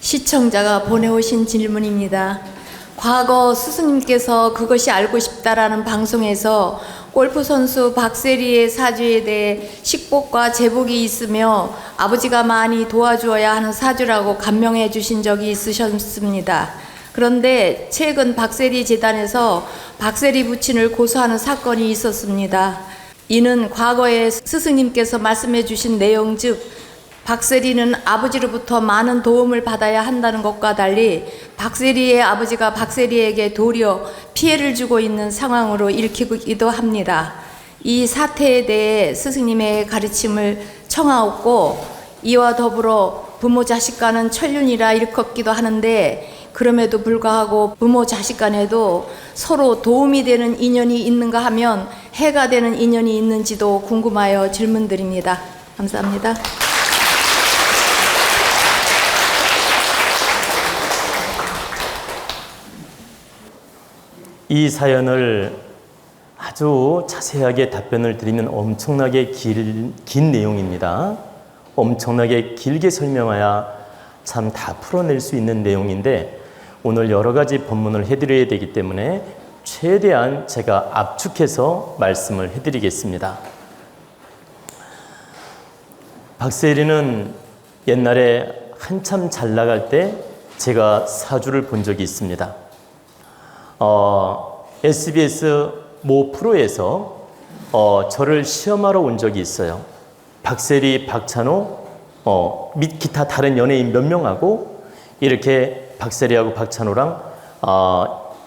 시청자가 보내오신 질문입니다. 과거 스승님께서 그것이 알고 싶다라는 방송에서 골프 선수 박세리의 사주에 대해 식복과 제복이 있으며 아버지가 많이 도와주어야 하는 사주라고 감명해 주신 적이 있으셨습니다. 그런데 최근 박세리 재단에서 박세리 부친을 고소하는 사건이 있었습니다. 이는 과거에 스승님께서 말씀해 주신 내용 즉 박세리는 아버지로부터 많은 도움을 받아야 한다는 것과 달리 박세리의 아버지가 박세리에게 도리어 피해를 주고 있는 상황으로 읽히기도 합니다. 이 사태에 대해 스승님의 가르침을 청하옵고 이와 더불어 부모 자식 간은 천륜이라 일컫기도 하는데 그럼에도 불구하고 부모 자식 간에도 서로 도움이 되는 인연이 있는가 하면 해가 되는 인연이 있는지도 궁금하여 질문드립니다. 감사합니다. 이 사연을 아주 자세하게 답변을 드리면 엄청나게 긴 내용입니다. 엄청나게 길게 설명해야 참 다 풀어낼 수 있는 내용인데 오늘 여러 가지 법문을 해드려야 되기 때문에 최대한 제가 압축해서 말씀을 해드리겠습니다. 박세리는 옛날에 한참 잘 나갈 때 제가 사주를 본 적이 있습니다. SBS 모 프로에서 저를 시험하러 온 적이 있어요. 박세리, 박찬호 및 기타 다른 연예인 몇 명하고 이렇게 박세리하고 박찬호랑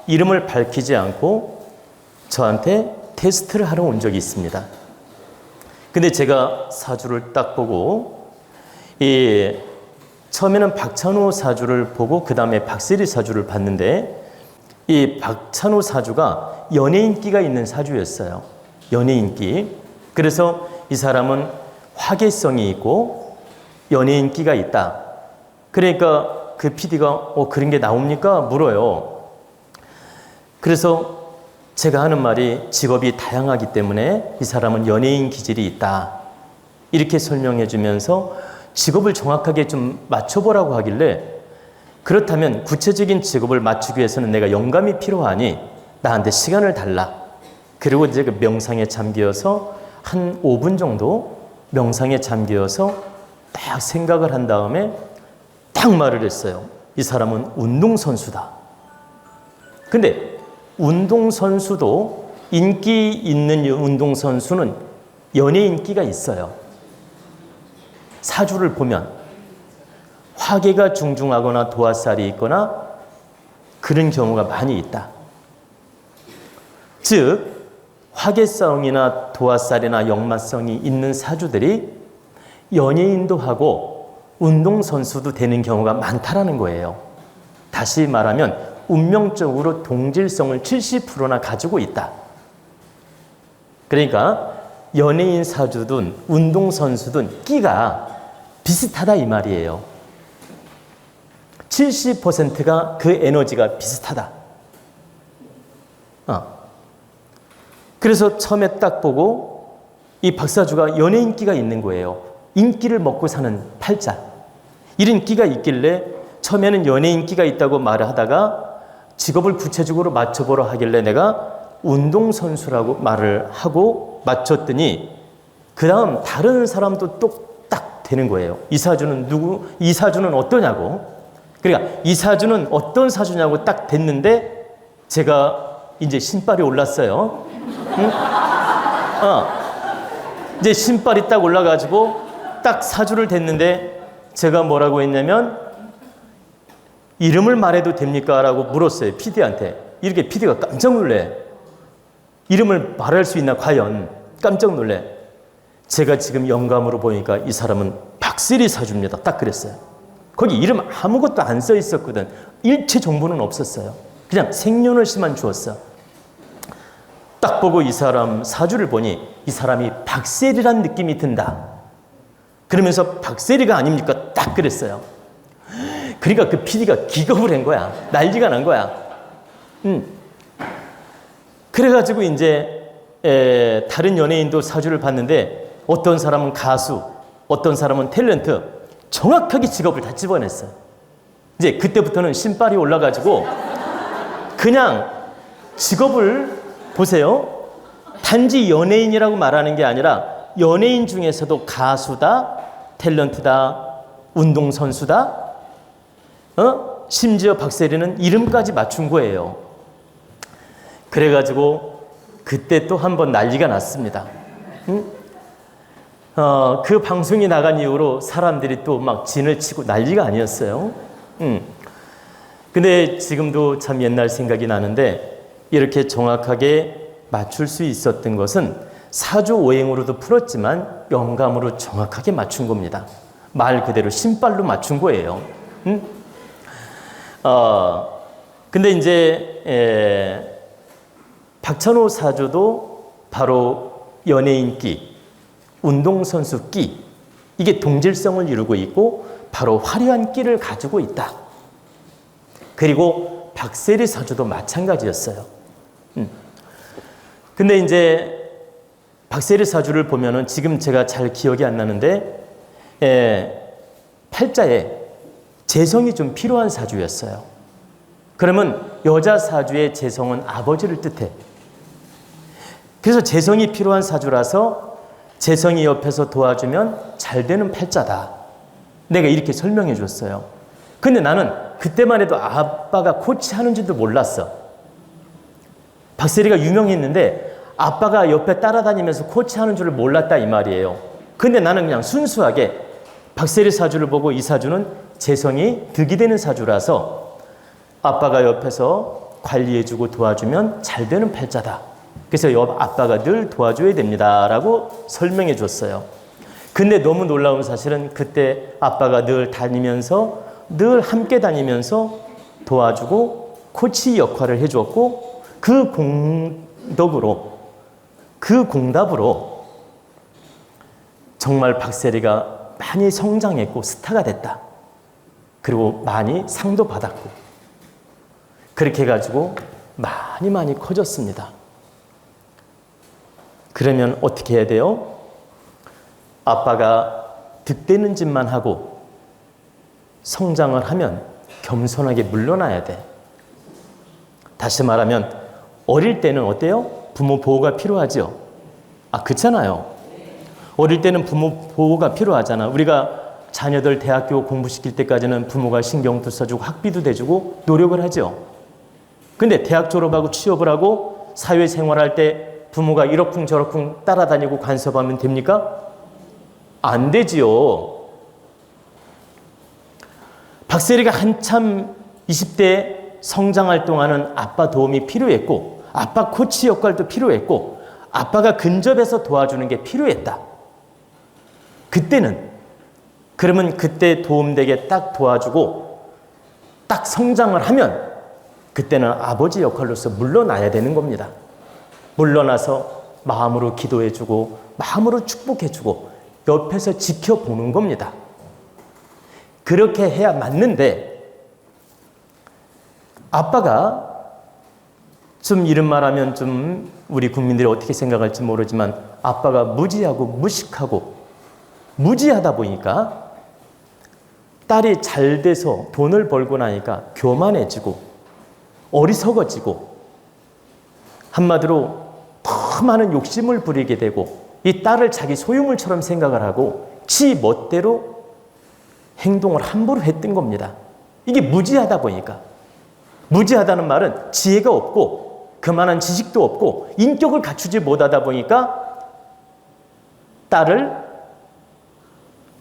이름을 밝히지 않고 저한테 테스트를 하러 온 적이 있습니다. 근데 제가 사주를 딱 보고 처음에는 박찬호 사주를 보고 그 다음에 박세리 사주를 봤는데 이 박찬호 사주가 연예인기가 있는 사주였어요. 연예인기. 그래서 이 사람은 화개성이 있고 연예인기가 있다. 그러니까 그 PD가 그런 게 나옵니까? 물어요. 그래서 제가 하는 말이 직업이 다양하기 때문에 이 사람은 연예인 기질이 있다. 이렇게 설명해 주면서 직업을 정확하게 좀 맞춰보라고 하길래 그렇다면 구체적인 직업을 맞추기 위해서는 내가 영감이 필요하니 나한테 시간을 달라. 그리고 이제 그 명상에 잠기어서 한 5분 정도 명상에 잠기어서 딱 생각을 한 다음에 딱 말을 했어요. 이 사람은 운동선수다. 근데 운동선수도 인기 있는 운동선수는 연예인기가 있어요. 사주를 보면 화개가 중중하거나 도화살이 있거나 그런 경우가 많이 있다. 즉 화개성이나 도화살이나 역마성이 있는 사주들이 연예인도 하고 운동선수도 되는 경우가 많다라는 거예요. 다시 말하면 운명적으로 동질성을 70%나 가지고 있다. 그러니까 연예인 사주든 운동선수든 끼가 비슷하다 이 말이에요. 70%가 그 에너지가 비슷하다. 그래서 처음에 딱 보고 이 박사주가 연예인기가 있는 거예요. 인기를 먹고 사는 팔자. 이런 끼가 있길래 처음에는 연예인기가 있다고 말을 하다가 직업을 구체적으로 맞춰보러 하길래 내가 운동선수라고 말을 하고 맞췄더니 그 다음 다른 사람도 똑딱 되는 거예요. 이 사주는 누구? 이 사주는 어떠냐고. 그러니까 이 사주는 어떤 사주냐고 딱 됐는데 제가 이제 신발이 올랐어요. 응? 이제 신발이 딱 올라가지고 딱 사주를 댔는데 제가 뭐라고 했냐면 이름을 말해도 됩니까? 라고 물었어요. PD한테. 이렇게 PD가 깜짝 놀래. 이름을 말할 수 있나 과연. 깜짝 놀래. 제가 지금 영감으로 보니까 이 사람은 박세리 사주입니다. 딱 그랬어요. 거기 이름 아무것도 안 써 있었거든. 일체 정보는 없었어요. 그냥 생년월일만 주었어. 딱 보고 이 사람 사주를 보니 이 사람이 박세리란 느낌이 든다. 그러면서 박세리가 아닙니까? 딱 그랬어요. 그러니까 그 PD가 기겁을 한 거야. 난리가 난 거야. 그래가지고 이제 다른 연예인도 사주를 봤는데 어떤 사람은 가수, 어떤 사람은 탤런트, 정확하게 직업을 다 집어냈어요. 이제 그때부터는 신발이 올라가지고 그냥 직업을 보세요. 단지 연예인이라고 말하는 게 아니라 연예인 중에서도 가수다, 탤런트다, 운동선수다, 심지어 박세리는 이름까지 맞춘 거예요. 그래가지고 그때 또 한 번 난리가 났습니다. 그 방송이 나간 이후로 사람들이 또 막 진을 치고 난리가 아니었어요. 근데 지금도 참 옛날 생각이 나는데 이렇게 정확하게 맞출 수 있었던 것은 사주오행으로도 풀었지만 영감으로 정확하게 맞춘 겁니다. 말 그대로 신발로 맞춘 거예요. 근데 이제 박찬호 사주도 바로 연예인기, 운동선수기, 이게 동질성을 이루고 있고 바로 화려한 끼를 가지고 있다. 그리고 박세리 사주도 마찬가지였어요. 근데 이제 박세리 사주를 보면은 지금 제가 잘 기억이 안 나는데 팔자에 재성이 좀 필요한 사주였어요. 그러면 여자 사주의 재성은 아버지를 뜻해. 그래서 재성이 필요한 사주라서 재성이 옆에서 도와주면 잘 되는 팔자다. 내가 이렇게 설명해 줬어요. 근데 나는 그때만 해도 아빠가 코치하는지도 몰랐어. 박세리가 유명했는데 아빠가 옆에 따라다니면서 코치하는 줄을 몰랐다 이 말이에요. 근데 나는 그냥 순수하게 박세리 사주를 보고 이 사주는 재성이 득이 되는 사주라서 아빠가 옆에서 관리해주고 도와주면 잘 되는 팔자다. 그래서 아빠가 늘 도와줘야 됩니다 라고 설명해 줬어요. 근데 너무 놀라운 사실은 그때 아빠가 늘 다니면서 늘 함께 다니면서 도와주고 코치 역할을 해줬고 그 공답으로 정말 박세리가 많이 성장했고 스타가 됐다. 그리고 많이 상도 받았고 그렇게 해가지고 많이 커졌습니다. 그러면 어떻게 해야 돼요? 아빠가 득되는 짓만 하고 성장을 하면 겸손하게 물러나야 돼. 다시 말하면 어릴 때는 어때요? 부모 보호가 필요하죠? 그렇잖아요. 어릴 때는 부모 보호가 필요하잖아. 우리가 자녀들 대학교 공부시킬 때까지는 부모가 신경도 써주고 학비도 대주고 노력을 하죠. 근데 대학 졸업하고 취업을 하고 사회생활할 때 부모가 이러쿵저러쿵 따라다니고 간섭하면 됩니까? 안 되지요. 박세리가 한참 20대 성장할 동안은 아빠 도움이 필요했고 아빠 코치 역할도 필요했고 아빠가 근접해서 도와주는 게 필요했다. 그때는 그러면 그때 도움되게 딱 도와주고 딱 성장을 하면 그때는 아버지 역할로서 물러나야 되는 겁니다. 물러나서 마음으로 기도해주고 마음으로 축복해주고 옆에서 지켜보는 겁니다. 그렇게 해야 맞는데 아빠가 좀 이런 말하면 좀 우리 국민들이 어떻게 생각할지 모르지만 아빠가 무지하고 무식하고 무지하다 보니까 딸이 잘 돼서 돈을 벌고 나니까 교만해지고 어리석어지고 한마디로 더 많은 욕심을 부리게 되고 이 딸을 자기 소유물처럼 생각을 하고 지 멋대로 행동을 함부로 했던 겁니다. 이게 무지하다 보니까. 무지하다는 말은 지혜가 없고 그만한 지식도 없고 인격을 갖추지 못하다 보니까 딸을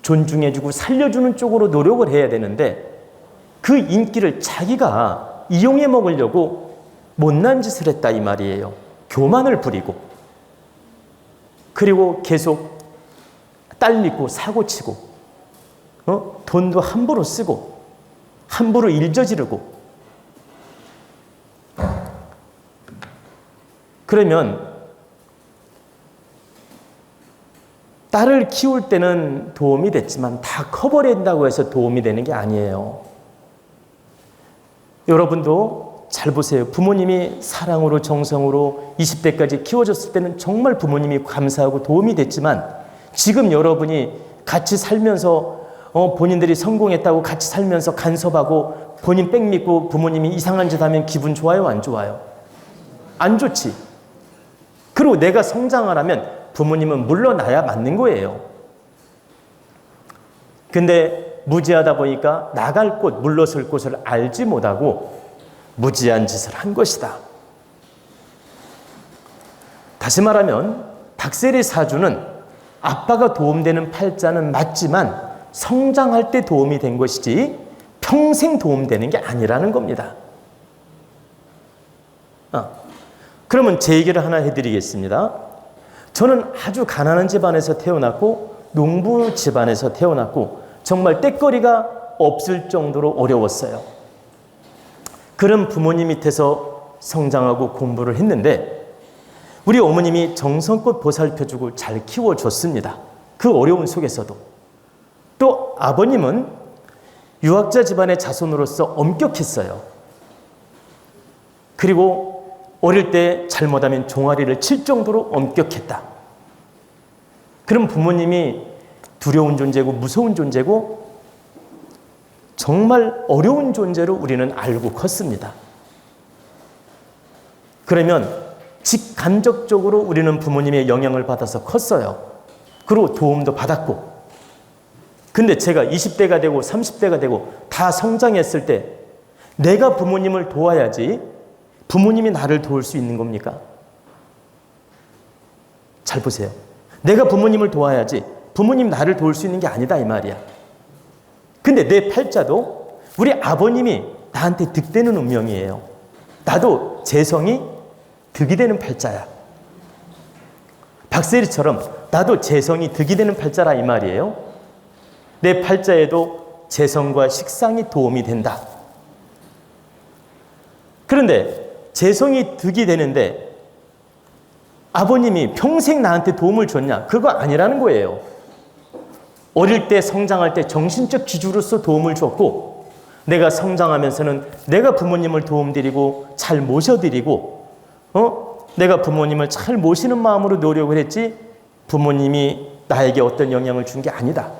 존중해주고 살려주는 쪽으로 노력을 해야 되는데 그 인기를 자기가 이용해 먹으려고 못난 짓을 했다 이 말이에요. 교만을 부리고 그리고 계속 딸 믿고 사고치고 돈도 함부로 쓰고 함부로 일 저지르고 그러면 딸을 키울 때는 도움이 됐지만 다 커버린다고 해서 도움이 되는 게 아니에요. 여러분도 잘 보세요. 부모님이 사랑으로 정성으로 20대까지 키워줬을 때는 정말 부모님이 감사하고 도움이 됐지만 지금 여러분이 같이 살면서 본인들이 성공했다고 같이 살면서 간섭하고 본인 백 믿고 부모님이 이상한 짓 하면 기분 좋아요, 안 좋아요? 안 좋지. 그리고 내가 성장을 하면 부모님은 물러나야 맞는 거예요. 근데 무지하다 보니까 나갈 곳, 물러설 곳을 알지 못하고 무지한 짓을 한 것이다. 다시 말하면 박세리 사주는 아빠가 도움되는 팔자는 맞지만 성장할 때 도움이 된 것이지 평생 도움되는 게 아니라는 겁니다. 그러면 제 얘기를 하나 해드리겠습니다. 저는 아주 가난한 집안에서 태어났고 농부 집안에서 태어났고 정말 떼거리가 없을 정도로 어려웠어요. 그런 부모님 밑에서 성장하고 공부를 했는데 우리 어머님이 정성껏 보살펴주고 잘 키워줬습니다. 그 어려운 속에서도. 또 아버님은 유학자 집안의 자손으로서 엄격했어요. 그리고 어릴 때 잘못하면 종아리를 칠 정도로 엄격했다. 그럼 부모님이 두려운 존재고 무서운 존재고 정말 어려운 존재로 우리는 알고 컸습니다. 그러면 직간접적으로 우리는 부모님의 영향을 받아서 컸어요. 그리고 도움도 받았고. 근데 제가 20대가 되고 30대가 되고 다 성장했을 때 내가 부모님을 도와야지 부모님이 나를 도울 수 있는 겁니까? 잘 보세요. 내가 부모님을 도와야지 부모님 나를 도울 수 있는 게 아니다 이 말이야. 근데 내 팔자도 우리 아버님이 나한테 득되는 운명이에요. 나도 재성이 득이 되는 팔자야. 박세리처럼 나도 재성이 득이 되는 팔자라 이 말이에요. 내 팔자에도 재성과 식상이 도움이 된다. 그런데 재성이 득이 되는데 아버님이 평생 나한테 도움을 줬냐? 그거 아니라는 거예요. 어릴 때 성장할 때 정신적 기주로서 도움을 줬고 내가 성장하면서는 내가 부모님을 도움드리고 잘 모셔드리고 내가 부모님을 잘 모시는 마음으로 노력을 했지 부모님이 나에게 어떤 영향을 준 게 아니다.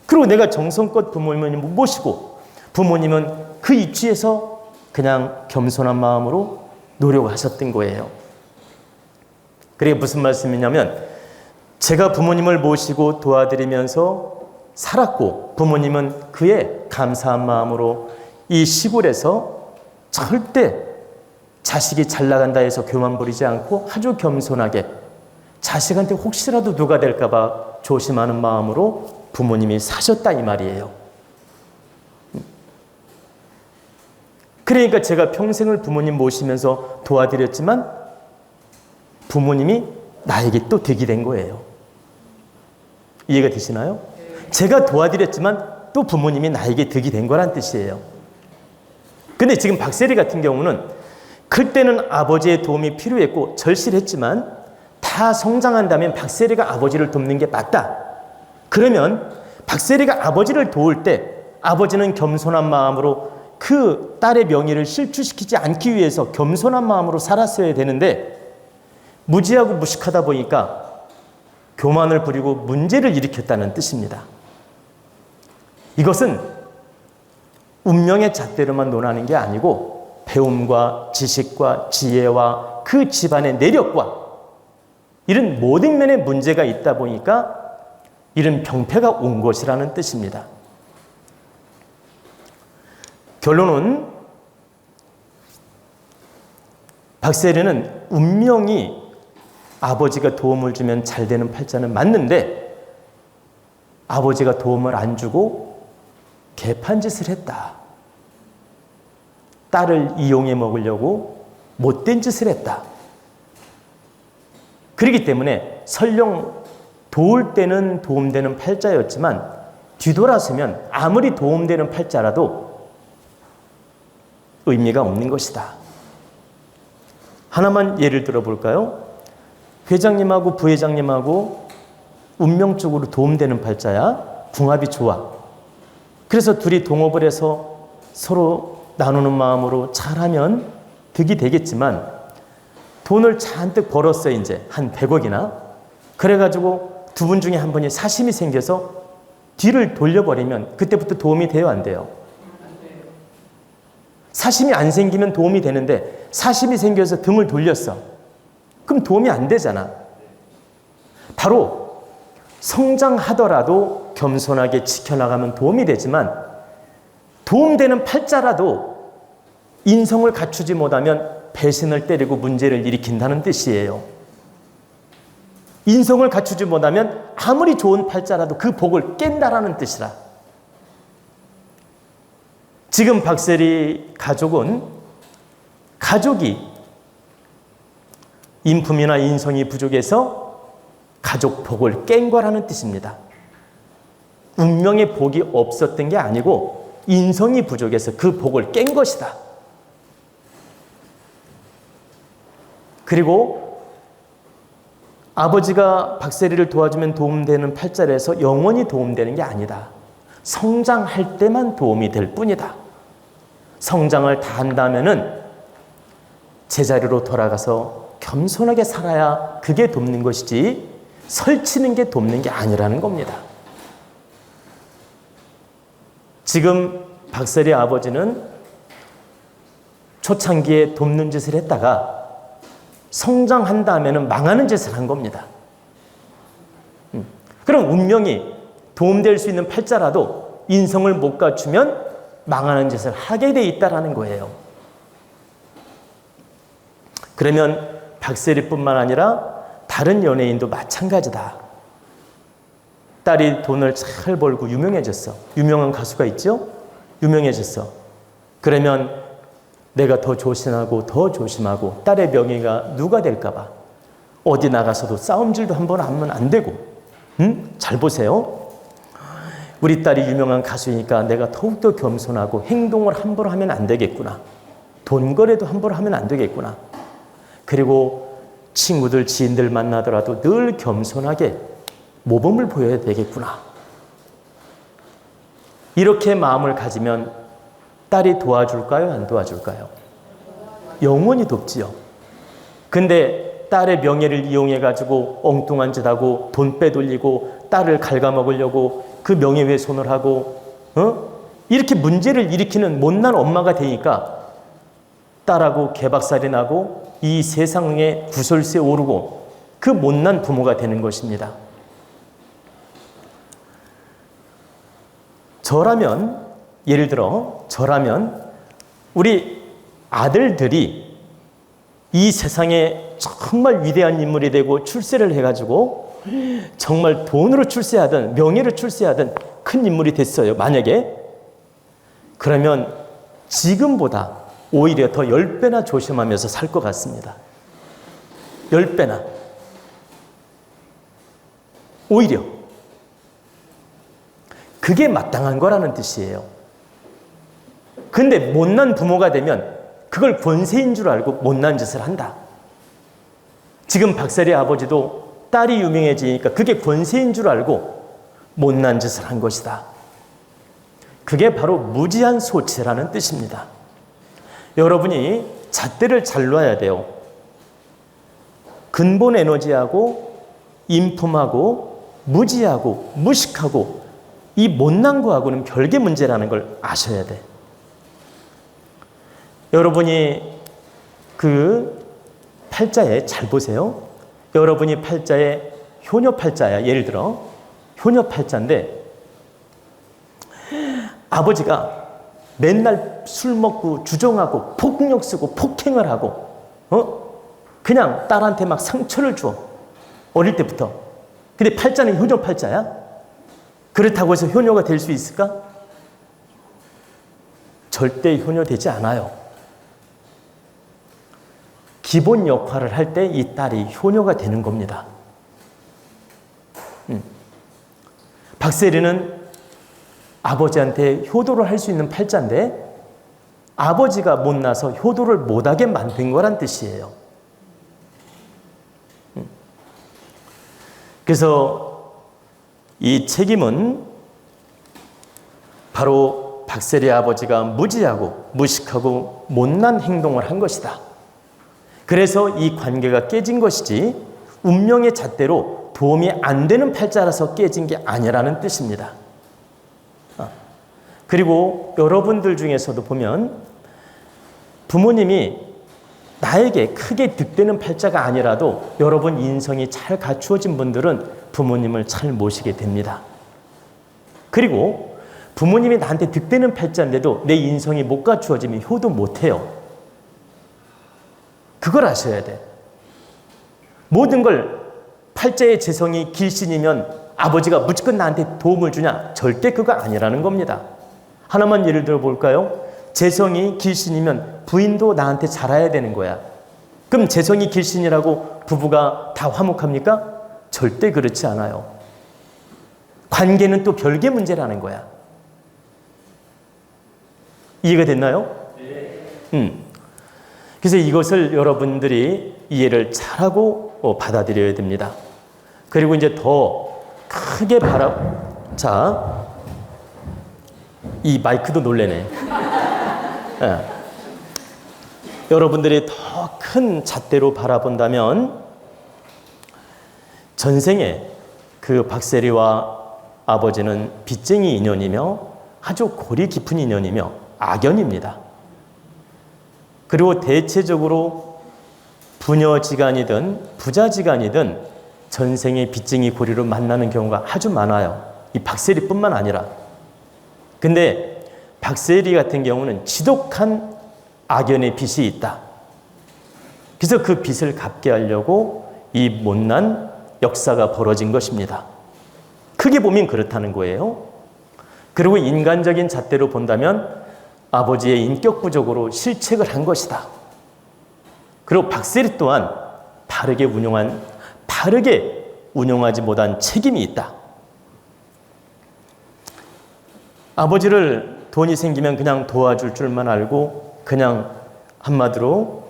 그리고 내가 정성껏 부모님을 모시고 부모님은 그 입지에서 그냥 겸손한 마음으로 노력하셨던 거예요. 그게 무슨 말씀이냐면 제가 부모님을 모시고 도와드리면서 살았고 부모님은 그의 감사한 마음으로 이 시골에서 절대 자식이 잘 나간다 해서 교만 부리지 않고 아주 겸손하게 자식한테 혹시라도 누가 될까 봐 조심하는 마음으로 부모님이 사셨다 이 말이에요. 그러니까 제가 평생을 부모님 모시면서 도와드렸지만 부모님이 나에게 또 득이 된 거예요. 이해가 되시나요? 제가 도와드렸지만 또 부모님이 나에게 득이 된 거란 뜻이에요. 근데 지금 박세리 같은 경우는 그때는 아버지의 도움이 필요했고 절실했지만 다 성장한다면 박세리가 아버지를 돕는 게 맞다. 그러면 박세리가 아버지를 도울 때 아버지는 겸손한 마음으로 그 딸의 명예를 실추시키지 않기 위해서 겸손한 마음으로 살았어야 되는데 무지하고 무식하다 보니까 교만을 부리고 문제를 일으켰다는 뜻입니다. 이것은 운명의 잣대로만 논하는 게 아니고 배움과 지식과 지혜와 그 집안의 내력과 이런 모든 면에 문제가 있다 보니까 이런 병폐가 온 것이라는 뜻입니다. 결론은 박세리는 운명이 아버지가 도움을 주면 잘 되는 팔자는 맞는데 아버지가 도움을 안 주고 개판짓을 했다. 딸을 이용해 먹으려고 못된 짓을 했다. 그렇기 때문에 설령 도울 때는 도움되는 팔자였지만 뒤돌아서면 아무리 도움되는 팔자라도 의미가 없는 것이다. 하나만 예를 들어 볼까요? 회장님하고 부회장님하고 운명적으로 도움되는 팔자야. 궁합이 좋아. 그래서 둘이 동업을 해서 서로 나누는 마음으로 잘하면 득이 되겠지만 돈을 잔뜩 벌었어 이제 한 100억이나. 그래가지고 두 분 중에 한 분이 사심이 생겨서 뒤를 돌려버리면 그때부터 도움이 돼요, 안 돼요? 사심이 안 생기면 도움이 되는데 사심이 생겨서 등을 돌렸어. 그럼 도움이 안 되잖아. 바로 성장하더라도 겸손하게 지켜나가면 도움이 되지만 도움되는 팔자라도 인성을 갖추지 못하면 배신을 때리고 문제를 일으킨다는 뜻이에요. 인성을 갖추지 못하면 아무리 좋은 팔자라도 그 복을 깬다라는 뜻이라. 지금 박세리 가족은 가족이 인품이나 인성이 부족해서 가족 복을 깬 거라는 뜻입니다. 운명의 복이 없었던 게 아니고 인성이 부족해서 그 복을 깬 것이다. 그리고 아버지가 박세리를 도와주면 도움되는 팔자에서 영원히 도움되는 게 아니다. 성장할 때만 도움이 될 뿐이다. 성장을 다 한다면은 제자리로 돌아가서 겸손하게 살아야 그게 돕는 것이지 설치는 게 돕는 게 아니라는 겁니다. 지금 박세리 아버지는 초창기에 돕는 짓을 했다가 성장한 다음에는 망하는 짓을 한 겁니다. 그럼 운명이 도움될 수 있는 팔자라도 인성을 못 갖추면 망하는 짓을 하게 돼 있다는 거예요. 그러면 박세리뿐만 아니라 다른 연예인도 마찬가지다. 딸이 돈을 잘 벌고 유명해졌어. 유명한 가수가 있죠? 유명해졌어. 그러면 내가 더 조심하고 딸의 명예가 누가 될까 봐 어디 나가서도 싸움질도 한번 하면 안 되고. 잘 보세요. 우리 딸이 유명한 가수이니까 내가 더욱더 겸손하고 행동을 함부로 하면 안 되겠구나. 돈 거래도 함부로 하면 안 되겠구나. 그리고 친구들, 지인들 만나더라도 늘 겸손하게 모범을 보여야 되겠구나. 이렇게 마음을 가지면 딸이 도와줄까요? 안 도와줄까요? 영원히 돕지요. 근데 딸의 명예를 이용해가지고 엉뚱한 짓 하고 돈 빼돌리고 딸을 갉아먹으려고 그 명예훼손을 하고 이렇게 문제를 일으키는 못난 엄마가 되니까 딸하고 개박살이 나고 이 세상에 구설수에 오르고 그 못난 부모가 되는 것입니다. 저라면, 예를 들어 저라면 우리 아들들이 이 세상에 정말 위대한 인물이 되고 출세를 해가지고 정말 돈으로 출세하든 명예로 출세하든 큰 인물이 됐어요. 만약에 그러면 지금보다 오히려 더 10배나 조심하면서 살 것 같습니다. 10배나. 오히려. 그게 마땅한 거라는 뜻이에요. 근데 못난 부모가 되면 그걸 권세인 줄 알고 못난 짓을 한다. 지금 박세리 아버지도 딸이 유명해지니까 그게 권세인 줄 알고 못난 짓을 한 것이다. 그게 바로 무지한 소치라는 뜻입니다. 여러분이 잣대를 잘 놔야 돼요. 근본 에너지하고 인품하고 무지하고 무식하고 이 못난 거하고는 별개 문제라는 걸 아셔야 돼. 여러분이 그 팔자에 잘 보세요. 여러분이 팔자에 효녀 팔자야. 예를 들어 효녀 팔자인데 아버지가 맨날 술 먹고 주정하고 폭력 쓰고 폭행을 하고 그냥 딸한테 막 상처를 줘. 어릴 때부터. 근데 팔자는 효녀 팔자야? 그렇다고 해서 효녀가 될 수 있을까? 절대 효녀 되지 않아요. 기본 역할을 할 때 이 딸이 효녀가 되는 겁니다. 박세리는 아버지한테 효도를 할 수 있는 팔자인데 아버지가 못나서 효도를 못하게 만든 거란 뜻이에요. 그래서 이 책임은 바로 박세리 아버지가 무지하고 무식하고 못난 행동을 한 것이다. 그래서 이 관계가 깨진 것이지 운명의 잣대로 도움이 안 되는 팔자라서 깨진 게 아니라는 뜻입니다. 그리고 여러분들 중에서도 보면 부모님이 나에게 크게 득되는 팔자가 아니라도 여러분 인성이 잘 갖추어진 분들은 부모님을 잘 모시게 됩니다. 그리고 부모님이 나한테 득되는 팔자인데도 내 인성이 못 갖추어지면 효도 못해요. 그걸 아셔야 돼. 모든 걸 팔자의 재성이 길신이면 아버지가 무조건 나한테 도움을 주냐? 절대 그거 아니라는 겁니다. 하나만 예를 들어 볼까요? 재성이 길신이면 부인도 나한테 잘해야 되는 거야. 그럼 재성이 길신이라고 부부가 다 화목합니까? 절대 그렇지 않아요. 관계는 또 별개 문제라는 거야. 이해가 됐나요? 네. 그래서 이것을 여러분들이 이해를 잘하고 받아들여야 됩니다. 그리고 이제 더 크게 자, 이 마이크도 놀래네. 네. 여러분들이 더 큰 잣대로 바라본다면 전생에 그 박세리와 아버지는 빚쟁이 인연이며 아주 골이 깊은 인연이며 악연입니다. 그리고 대체적으로 부녀지간이든 부자지간이든 전생의 빚쟁이 고리로 만나는 경우가 아주 많아요. 이 박세리뿐만 아니라. 근데 박세리 같은 경우는 지독한 악연의 빚이 있다. 그래서 그 빚을 갚게 하려고 이 못난 역사가 벌어진 것입니다. 크게 보면 그렇다는 거예요. 그리고 인간적인 잣대로 본다면 아버지의 인격 부족으로 실책을 한 것이다. 그리고 박세리 또한 바르게 운용하지 못한 책임이 있다. 아버지를 돈이 생기면 그냥 도와줄 줄만 알고 그냥 한마디로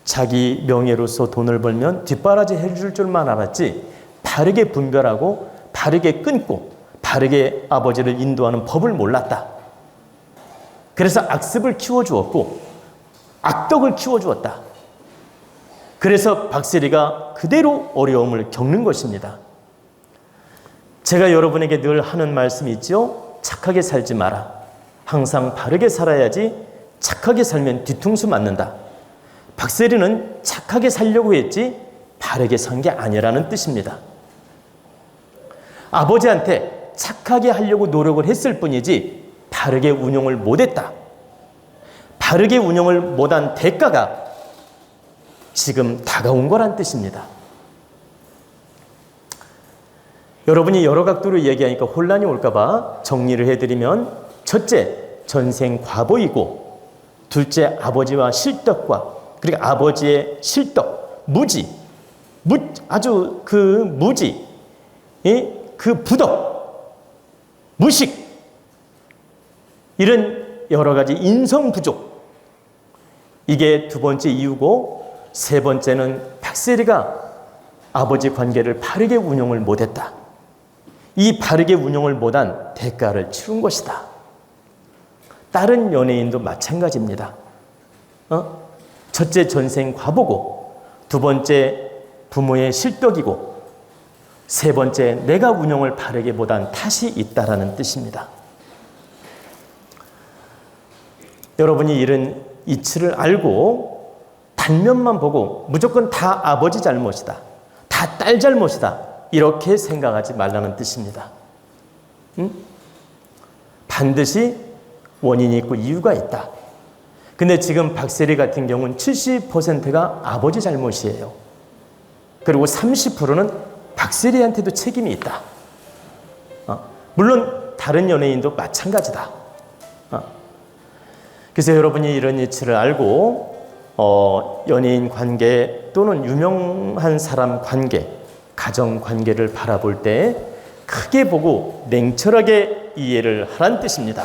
자기 명예로서 돈을 벌면 뒷바라지 해줄 줄만 알았지 바르게 분별하고 바르게 끊고 바르게 아버지를 인도하는 법을 몰랐다. 그래서 악습을 키워주었고 악덕을 키워주었다. 그래서 박세리가 그대로 어려움을 겪는 것입니다. 제가 여러분에게 늘 하는 말씀이 있죠. 착하게 살지 마라. 항상 바르게 살아야지 착하게 살면 뒤통수 맞는다. 박세리는 착하게 살려고 했지 바르게 산 게 아니라는 뜻입니다. 아버지한테 착하게 하려고 노력을 했을 뿐이지 바르게 운용을 못했다. 바르게 운용을 못한 대가가 지금 다가온 거란 뜻입니다. 여러분이 여러 각도로 얘기하니까 혼란이 올까봐 정리를 해드리면 첫째, 전생 과보이고 둘째, 아버지와 실덕과 그리고 아버지의 실덕, 아주 그 무지, 그 부덕, 무식 이런 여러 가지 인성 부족 이게 두 번째 이유고 세 번째는 박세리가 아버지 관계를 바르게 운용을 못했다. 이 바르게 운용을 못한 대가를 치른 것이다. 다른 연예인도 마찬가지입니다. 첫째 전생 과보고 두 번째 부모의 실덕이고 세 번째 내가 운용을 바르게 못한 탓이 있다라는 뜻입니다. 여러분이 이런 이치를 알고 단면만 보고 무조건 다 아버지 잘못이다. 다 딸 잘못이다. 이렇게 생각하지 말라는 뜻입니다. 반드시 원인이 있고 이유가 있다. 근데 지금 박세리 같은 경우는 70%가 아버지 잘못이에요. 그리고 30%는 박세리한테도 책임이 있다. 물론 다른 연예인도 마찬가지다. 그래서 여러분이 이런 이치를 알고 연예인 관계 또는 유명한 사람 관계, 가정 관계를 바라볼 때 크게 보고 냉철하게 이해를 하라는 뜻입니다.